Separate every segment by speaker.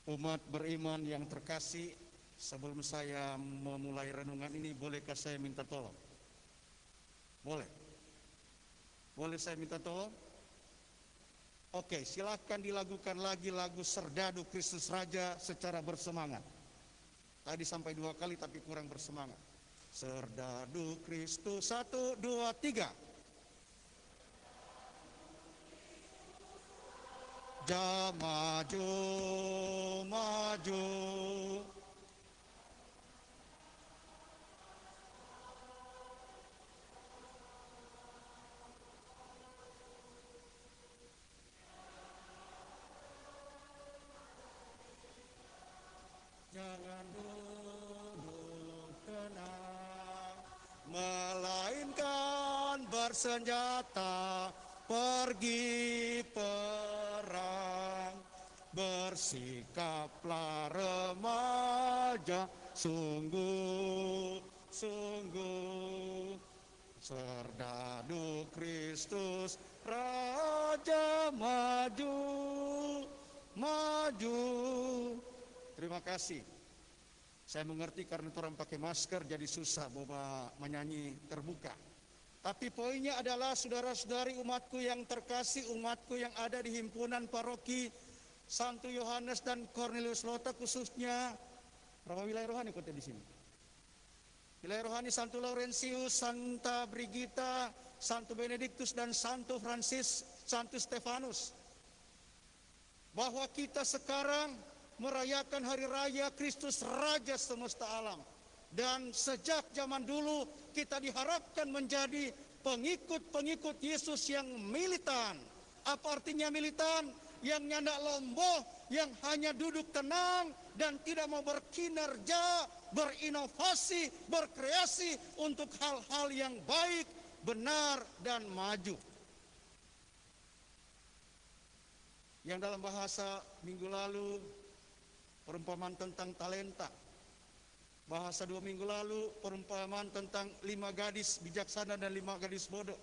Speaker 1: Umat beriman yang terkasih, sebelum saya memulai renungan ini, bolehkah saya minta tolong? Boleh? Boleh saya minta tolong? Oke, silakan dilakukan lagi lagu Serdadu Kristus Raja secara bersemangat. Tadi sampai 2 kali tapi kurang bersemangat. Serdadu Kristus, 1, 2, 3. Maju, maju. Jangan duduk tenang, melainkan bersenjata, pergi perang. Bersikaplah remaja, sungguh-sungguh. Serdadu Kristus Raja, maju, maju. Terima kasih. Saya mengerti karena orang pakai masker jadi susah menyanyi terbuka. Tapi poinnya adalah saudara-saudari umatku yang terkasih, umatku yang ada di himpunan paroki Santo Yohanes dan Cornelius Lota, khususnya berapa wilayah rohani kota di sini? Wilayah rohani Santo Laurentius, Santa Brigita, Santo Benedictus dan Santo Francis, Santo Stefanus. Bahwa kita sekarang merayakan hari raya Kristus Raja semesta alam. Dan sejak zaman dulu kita diharapkan menjadi pengikut-pengikut Yesus yang militan. Apa artinya militan? Yang nyandak lomboh, yang hanya duduk tenang dan tidak mau berkinerja, berinovasi, berkreasi untuk hal-hal yang baik, benar, dan maju. Yang dalam bahasa minggu lalu perumpamaan tentang talenta. Bahasa 2 minggu lalu perumpamaan tentang 5 gadis bijaksana dan 5 gadis bodoh.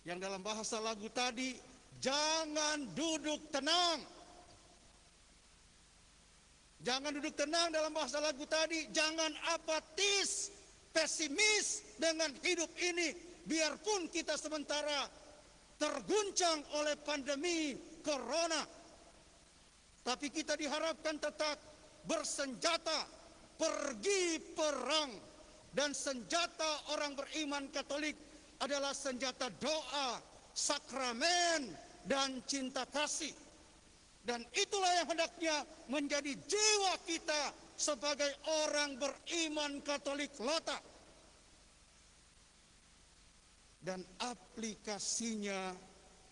Speaker 1: Yang dalam bahasa lagu tadi, jangan duduk tenang. Jangan duduk tenang dalam bahasa lagu tadi, jangan apatis, pesimis dengan hidup ini. Biarpun kita sementara terguncang oleh pandemi corona, tapi kita diharapkan tetap bersenjata, pergi perang. Dan senjata orang beriman Katolik adalah senjata doa, sakramen, dan cinta kasih. Dan itulah yang hendaknya menjadi jiwa kita sebagai orang beriman Katolik Lota. Dan aplikasinya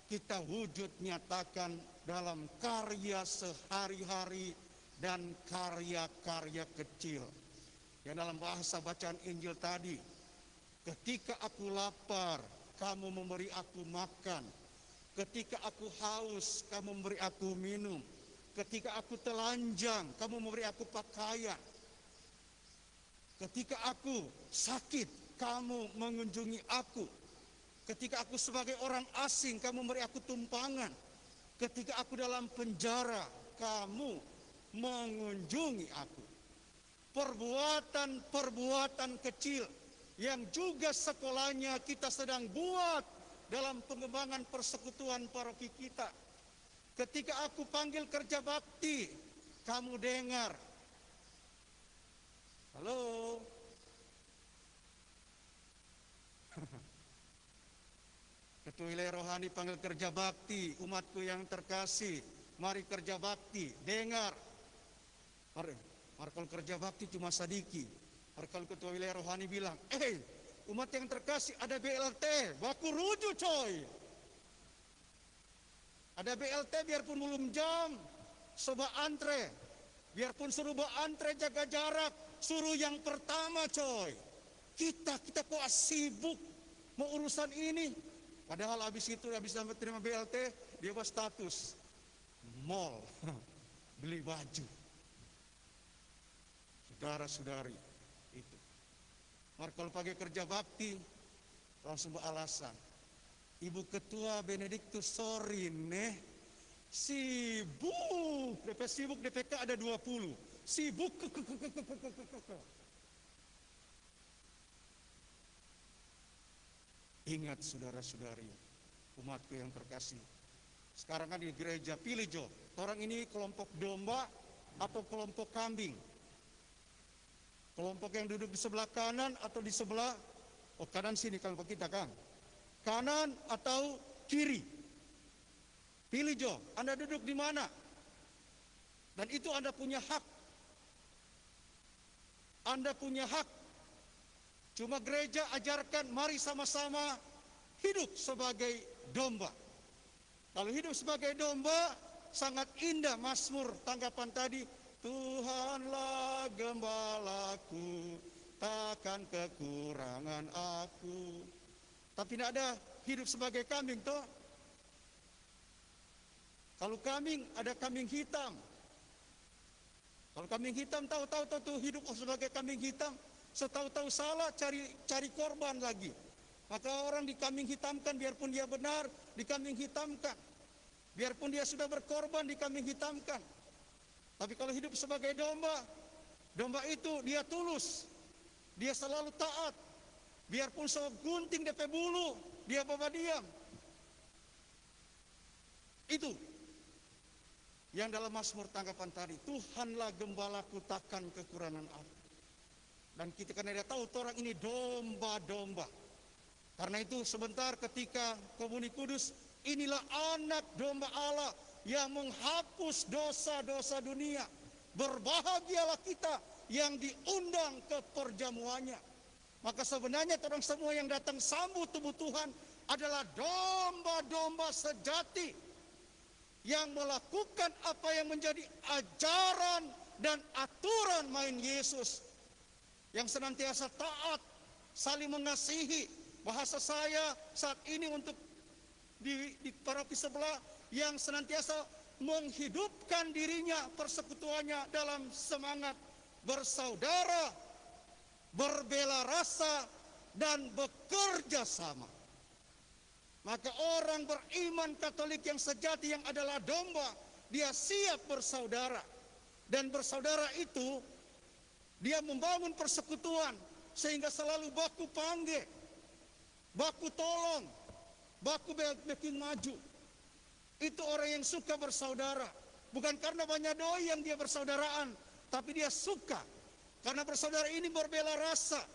Speaker 1: kita wujud nyatakan dalam karya sehari-hari dan karya-karya kecil. Yang dalam bahasa bacaan Injil tadi, ketika aku lapar, kamu memberi aku makan. Ketika aku haus, kamu memberi aku minum. Ketika aku telanjang, kamu memberi aku pakaian. Ketika aku sakit, kamu mengunjungi aku. Ketika aku sebagai orang asing, kamu memberi aku tumpangan. Ketika aku dalam penjara, kamu mengunjungi aku. Perbuatan-perbuatan kecil yang juga sekolahnya kita sedang buat dalam pengembangan persekutuan paroki kita. Ketika aku panggil kerja bakti, kamu dengar. Halo. Ketua wilayah rohani panggil kerja bakti, umatku yang terkasih, mari kerja bakti, dengar. Mari kalau kerja bakti cuma sadiki. Kalau ketua wilayah rohani bilang, umat yang terkasih ada BLT, baku rujuk coy. Ada BLT biarpun belum jam, coba antre. Biarpun suruh antre jaga jarak, suruh yang pertama coy. Kita kok sibuk mau urusan ini. Padahal habis dapat terima BLT, dia buat status mall, beli baju. Saudara-saudari, itu. Maka kalau pakai kerja bakti, langsung beralasan. Ibu Ketua Benedictus, sorry nih, Sibuk, DP sibuk, DPK ada 20. Sibuk. Ingat saudara-saudari, umatku yang terkasih. Sekarang kan di gereja pilih Jo, orang ini kelompok domba atau kelompok kambing. Kelompok yang duduk di sebelah kanan atau di sebelah, kanan sini kelompok kita kan. Kanan atau kiri. Pilih Jo, Anda duduk di mana? Dan itu Anda punya hak. Anda punya hak. Cuma gereja ajarkan mari sama-sama hidup sebagai domba. Kalau hidup sebagai domba, sangat indah Mazmur tanggapan tadi. Tuhanlah gembalaku, takkan kekurangan aku. Tapi tidak ada hidup sebagai kambing toh. Kalau kambing, ada kambing hitam. Kalau kambing hitam tahu-tahu tuh hidup sebagai kambing hitam, setahu-tahu salah cari korban lagi. Maka orang dikambing hitamkan, biarpun dia benar, dikambing hitamkan. Biarpun dia sudah berkorban, dikambing hitamkan. Tapi kalau hidup sebagai domba, domba itu dia tulus, dia selalu taat. Biarpun segunting DP bulu, dia bawa diam. Itu yang dalam Mazmur tanggapan tadi, Tuhanlah gembalaku, takkan kekurangan aku. Dan kita karena dia tahu orang ini domba-domba. Karena itu sebentar ketika komuni kudus, inilah anak domba Allah yang menghapus dosa-dosa dunia. Berbahagialah kita yang diundang ke perjamuannya. Maka sebenarnya orang semua yang datang sambut tubuh Tuhan adalah domba-domba sejati yang melakukan apa yang menjadi ajaran dan aturan main Yesus, yang senantiasa taat, saling mengasihi. Bahasa saya saat ini untuk di paroki sebelah yang senantiasa menghidupkan dirinya, persekutuannya dalam semangat bersaudara, berbela rasa, dan bekerja sama. Maka orang beriman Katolik yang sejati yang adalah domba, dia siap bersaudara. Dan bersaudara itu, dia membangun persekutuan sehingga selalu baku panggil, baku tolong, baku bikin maju. Itu orang yang suka bersaudara. Bukan karena banyak doi yang dia bersaudaraan, tapi dia suka. Karena bersaudara ini berbela rasa.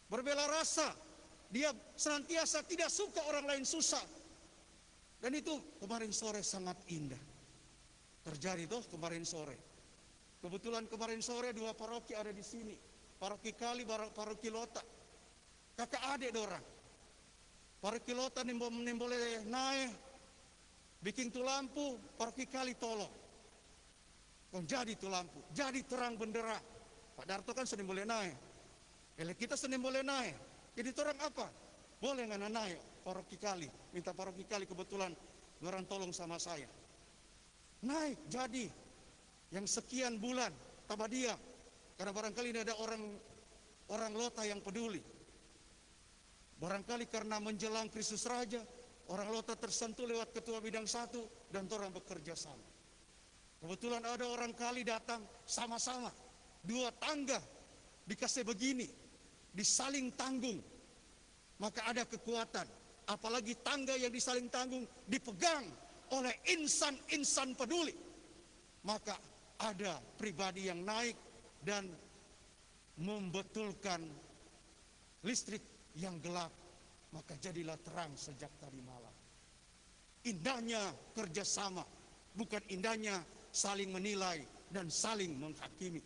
Speaker 1: Berbela rasa. Dia senantiasa tidak suka orang lain susah. Dan itu kemarin sore sangat indah. Terjadi tuh kemarin sore. Kebetulan kemarin sore dua paroki ada di sini. Paroki Kali, paroki Lota. Kakak adik dorang. Paroki Lota boleh naik. Bikin tu lampu, paroki Kali tolong. Kok jadi tu lampu, jadi terang bendera. Pak Darto kan Senin boleh naik. Kita Senin boleh naik. Jadi orang apa? Boleh nggak naik paroki Kali, minta paroki Kali kebetulan orang tolong sama saya. Naik jadi yang sekian bulan tambah diam. Karena barangkali ini ada orang Lota yang peduli. Barangkali karena menjelang Kristus Raja, orang Lota tersentuh lewat ketua bidang 1 dan orang bekerja sama. Kebetulan ada orang Kali datang sama-sama. 2 tangga dikasih begini, disaling tanggung, maka ada kekuatan. Apalagi tangga yang disaling tanggung dipegang oleh insan-insan peduli, maka ada pribadi yang naik dan membetulkan listrik yang gelap, maka jadilah terang sejak tadi malam. Indahnya kerjasama, bukan indahnya saling menilai dan saling menghakimi.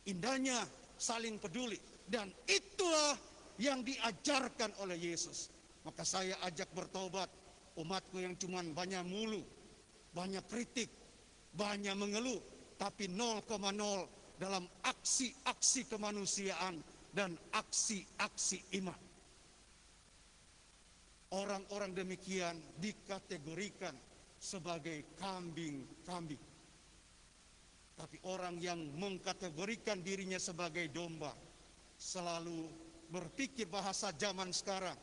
Speaker 1: Indahnya saling peduli. Dan itulah yang diajarkan oleh Yesus. Maka saya ajak bertobat umatku yang cuma banyak mulu, banyak kritik, banyak mengeluh, tapi 0,0 dalam aksi-aksi kemanusiaan dan aksi-aksi iman. Orang-orang demikian dikategorikan sebagai kambing-kambing. Tapi orang yang mengkategorikan dirinya sebagai domba selalu berpikir bahasa zaman sekarang,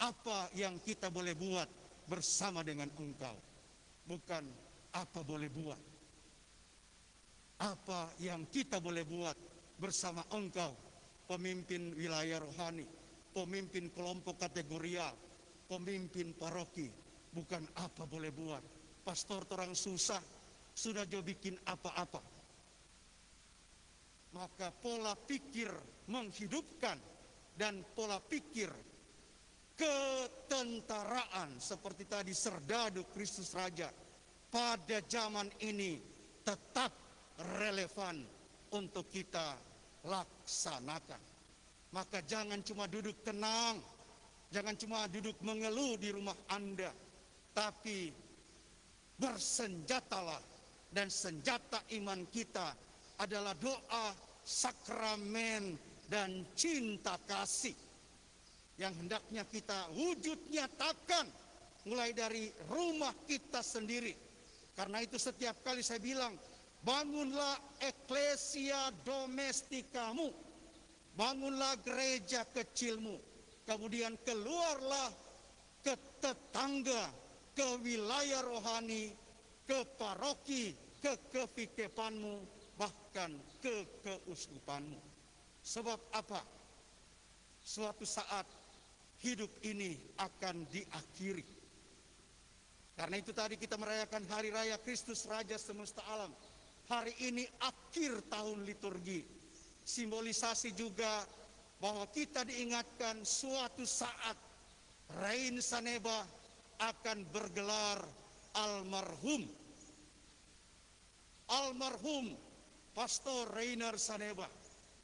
Speaker 1: apa yang kita boleh buat bersama dengan engkau. Bukan apa boleh buat? Apa yang kita boleh buat bersama engkau, pemimpin wilayah rohani, pemimpin kelompok kategorial, pemimpin paroki? Bukan apa boleh buat. Pastor orang susah, sudah jo bikin apa-apa. Maka pola pikir menghidupkan dan pola pikir ketentaraan seperti tadi serdadu Kristus Raja pada zaman ini tetap relevan untuk kita laksanakan. Maka jangan cuma duduk tenang, jangan cuma duduk mengeluh di rumah Anda, tapi bersenjatalah. Dan senjata iman kita adalah doa, sakramen, dan cinta kasih yang hendaknya kita wujud nyatakan mulai dari rumah kita sendiri. Karena itu setiap kali saya bilang, bangunlah eklesia domestikamu, bangunlah gereja kecilmu, kemudian keluarlah ke tetangga, ke wilayah rohani, ke paroki, ke kepikepanmu, bahkan ke keuskupanmu. Sebab apa? Suatu saat hidup ini akan diakhiri. Karena itu tadi kita merayakan Hari Raya Kristus Raja Semesta Alam. Hari ini akhir tahun liturgi. Simbolisasi juga bahwa kita diingatkan suatu saat Rein Saneba akan bergelar almarhum Pastor Rainer Saneba.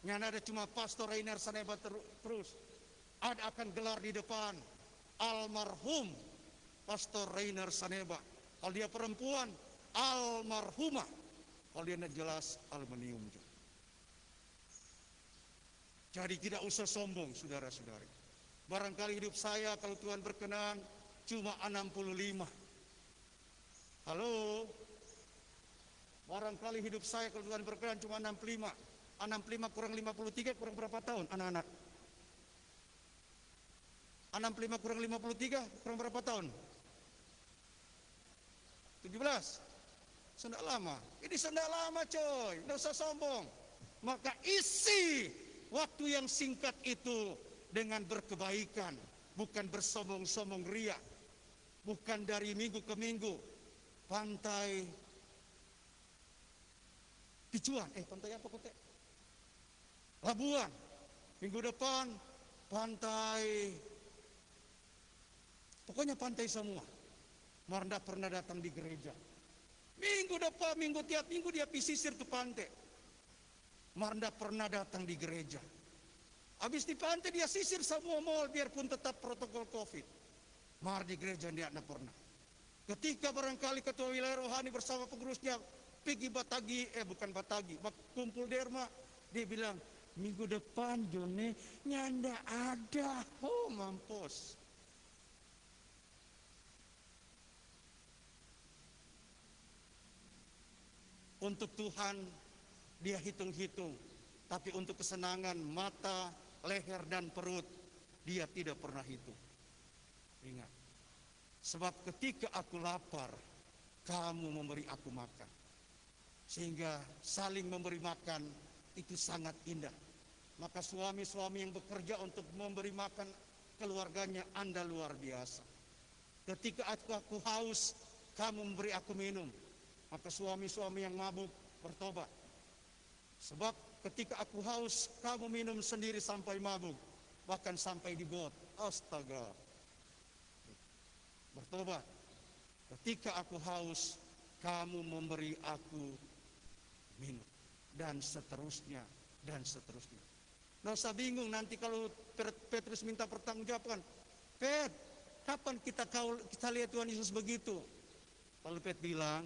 Speaker 1: Yang ada cuma Pastor Rainer Saneba terus. Ada akan gelar di depan almarhum Pastor Rainer Saneba. Kalau dia perempuan, almarhumah. Kalau dia jelas aluminium juga. Jadi tidak usah sombong, saudara-saudari. Barangkali hidup saya kalau Tuhan berkenan cuma 65. Halo? Barangkali hidup saya kalau Tuhan berkenan cuma 65. 65 kurang 53 kurang berapa tahun anak-anak? 65 kurang 53 kurang berapa tahun? 17. Sudah lama. Ini sudah lama coy, tidak usah sombong. Maka isi waktu yang singkat itu dengan berkebaikan, bukan bersombong-sombong ria, bukan dari minggu ke minggu. Pantai Picuan, pantai apa kota? Labuan. Minggu depan pantai, pokoknya pantai semua. Maranda pernah datang di gereja. Minggu depan, tiap minggu dia pisisir ke pantai. Maranda pernah datang di gereja. Habis di pantai dia sisir semua mall biarpun tetap protokol COVID. Mar di gereja dia tidak pernah. Ketika barangkali ketua wilayah rohani bersama pengurusnya pergi Batagi, bukan Batagi, kumpul derma, dia bilang, minggu depan Jone nyanda ada. Oh mampus. Untuk Tuhan dia hitung-hitung, tapi untuk kesenangan mata, leher dan perut dia tidak pernah hitung. Ingat, sebab ketika aku lapar, kamu memberi aku makan. Sehingga saling memberi makan itu sangat indah. Maka suami-suami yang bekerja untuk memberi makan keluarganya, Anda luar biasa. Ketika aku haus, kamu memberi aku minum. Maka suami-suami yang mabuk bertobat. Sebab ketika aku haus, kamu minum sendiri sampai mabuk. Bahkan sampai di got. Astaga. Bertobat. Ketika aku haus, kamu memberi aku minum. Dan seterusnya. Dan seterusnya. Nggak usah bingung nanti kalau Petrus minta pertanggungjawaban. Pet, kapan kita lihat Tuhan Yesus begitu? Lalu Pet bilang,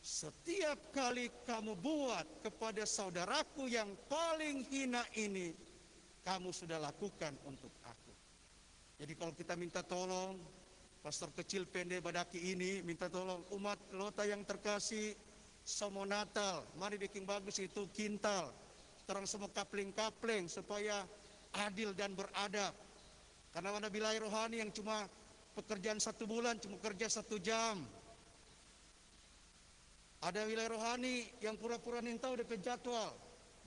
Speaker 1: setiap kali kamu buat kepada saudaraku yang paling hina ini, kamu sudah lakukan untuk aku. Jadi kalau kita minta tolong, pastor kecil pendek badaki ini minta tolong umat lota yang terkasih, somo Natal, mari bikin bagus itu kintal. Terang semua kapling-kapling supaya adil dan beradab. Karena ada wilayah rohani yang cuma pekerjaan 1 bulan, cuma kerja 1 jam. Ada wilayah rohani yang pura-pura nintau DP jadwal.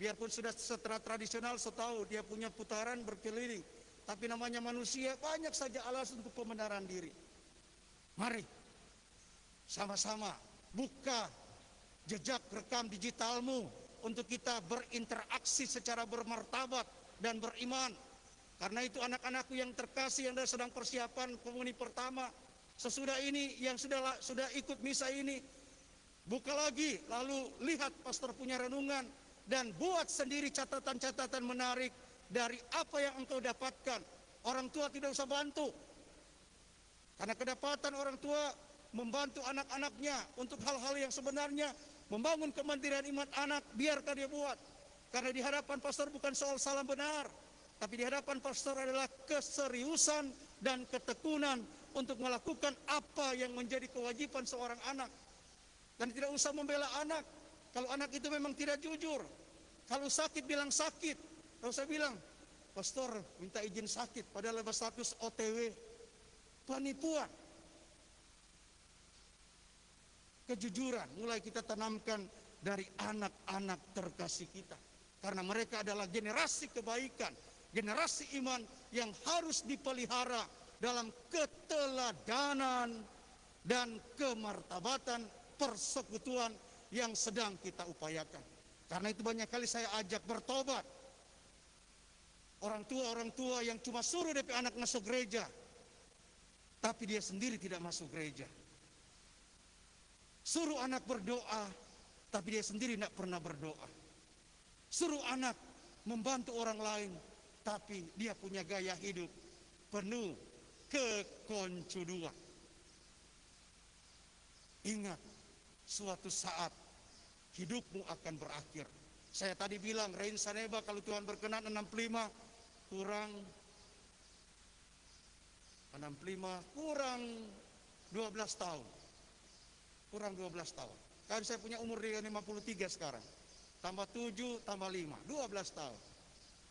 Speaker 1: Biarpun sudah setelah tradisional setahu dia punya putaran berkeliling. Tapi namanya manusia banyak saja alasan untuk pembenaran diri. Mari sama-sama buka jejak rekam digitalmu untuk kita berinteraksi secara bermartabat dan beriman. Karena itu anak-anakku yang terkasih yang sedang persiapan komuni pertama, sesudah ini yang sudah ikut misa ini, buka lagi, lalu lihat pastor punya renungan dan buat sendiri catatan-catatan menarik dari apa yang engkau dapatkan. Orang tua tidak usah bantu, karena kedapatan orang tua membantu anak-anaknya untuk hal-hal yang sebenarnya membangun kemandirian iman anak, biarkan dia buat. Karena di hadapan pastor bukan soal salah benar, tapi di hadapan pastor adalah keseriusan dan ketekunan untuk melakukan apa yang menjadi kewajiban seorang anak. Dan tidak usah membela anak kalau anak itu memang tidak jujur. Kalau sakit bilang sakit, kalau saya bilang pastor minta izin sakit padahal lepas status OTW. Penipuan. Kejujuran mulai kita tanamkan dari anak-anak terkasih kita, karena mereka adalah generasi kebaikan, generasi iman yang harus dipelihara dalam keteladanan dan kemartabatan persekutuan yang sedang kita upayakan. Karena itu banyak kali saya ajak bertobat orang tua yang cuma suruh DP anak masuk gereja, tapi dia sendiri tidak masuk gereja. Suruh anak berdoa, tapi dia sendiri tidak pernah berdoa. Suruh anak membantu orang lain, tapi dia punya gaya hidup penuh kekoncuduan. Ingat, suatu saat hidupmu akan berakhir. Saya tadi bilang, Rein Saneba kalau Tuhan berkenan 65 kurang 12 tahun. Kurang 12 tahun. Kan saya punya umur 53 sekarang. Tambah 7, tambah 5, 12 tahun.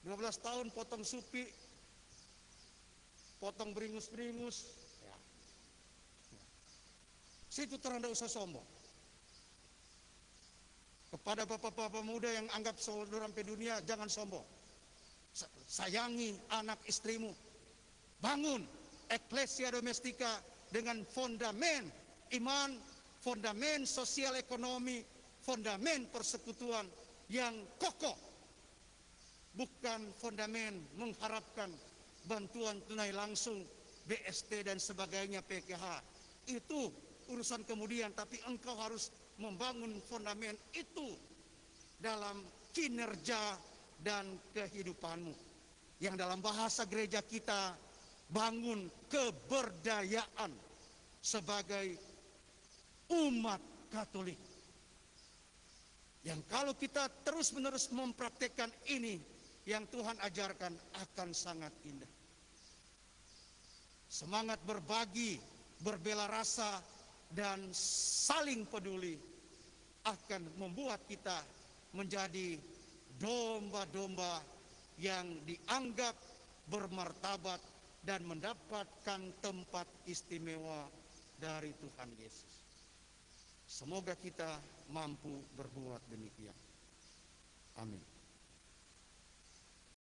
Speaker 1: 12 tahun potong supi, potong beringus-beringus. Ya. Situ terang tidak usah sombong. Kepada bapak-bapak muda yang anggap saudara sampai dunia, jangan sombong. Sayangi anak istrimu. Bangun eklesia domestika dengan fondamen iman, fondamen sosial ekonomi, fondamen persekutuan yang kokoh. Bukan fondamen mengharapkan bantuan tunai langsung, BST dan sebagainya, PKH. Itu urusan kemudian, tapi engkau harus membangun fondamen itu dalam kinerja dan kehidupanmu. Yang dalam bahasa gereja kita, bangun keberdayaan sebagai umat Katolik. Yang kalau kita terus-menerus mempraktekkan ini yang Tuhan ajarkan, akan sangat indah. Semangat berbagi, berbela rasa, dan saling peduli akan membuat kita menjadi domba-domba yang dianggap bermartabat dan mendapatkan tempat istimewa dari Tuhan Yesus. Semoga kita mampu berbuat demikian. Amin.